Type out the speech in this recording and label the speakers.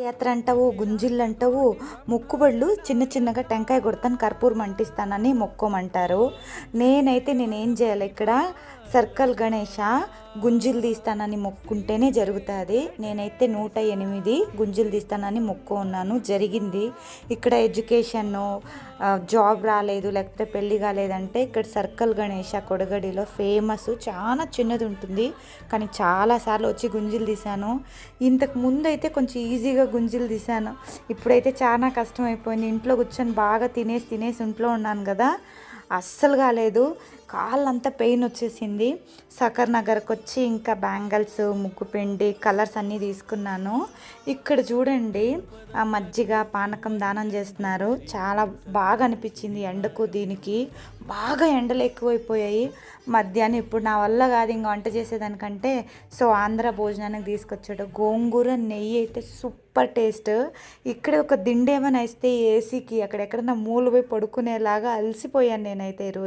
Speaker 1: యాత్ర అంటావు, గుంజిళ్ళు అంటావు, మొక్కుబడులు చిన్న చిన్నగా టెంకాయ కొడతాను, కర్పూరం అంటిస్తానని మొక్కోమంటారు. నేనేం చేయాలి ఇక్కడ, సర్కల్ గణేష గుంజిలు తీస్తానని మొక్కుంటేనే జరుగుతుంది. నేనైతే 108 గుంజిలు తీస్తానని మొక్కు ఉన్నాను, జరిగింది. ఇక్కడ ఎడ్యుకేషన్ను, జాబ్ రాలేదు, లేకపోతే పెళ్ళి కాలేదంటే ఇక్కడ సర్కల్ గణేష కొడగడిలో ఫేమస్. చాలా చిన్నది ఉంటుంది కానీ చాలాసార్లు వచ్చి గుంజిలు తీశాను. ఇంతకు ముందు అయితే కొంచెం ఈజీగా గుంజిలు తీశాను, ఇప్పుడైతే చాలా కష్టం అయిపోయింది. ఇంట్లో కూర్చొని బాగా తినేసి ఇంట్లో ఉన్నాను కదా, అస్సలు కాలేదు. కాళ్ళంతా పెయిన్ వచ్చేసింది. సకర్ నగర్కి వచ్చి ఇంకా బ్యాంగిల్స్, ముగ్గుపిండి, కలర్స్ అన్నీ తీసుకున్నాను. ఇక్కడ చూడండి, ఆ మజ్జిగ పానకం దానం చేస్తున్నారు. చాలా బాగా అనిపించింది. ఎండకు దీనికి బాగా ఎండలు ఎక్కువైపోయాయి మధ్యాహ్నం. ఇప్పుడు నా వల్ల కాదు ఇంకా వంట చేసేదానికంటే, సో ఆంధ్ర భోజనానికి తీసుకొచ్చాడు. గోంగూర నెయ్యి అయితే సూపర్ టేస్ట్. ఇక్కడ ఒక దిండేమని వేస్తే ఏసీకి అక్కడెక్కడన్నా మూలు పోయి పడుకునేలాగా అలసిపోయాను నేనైతే ఈరోజు.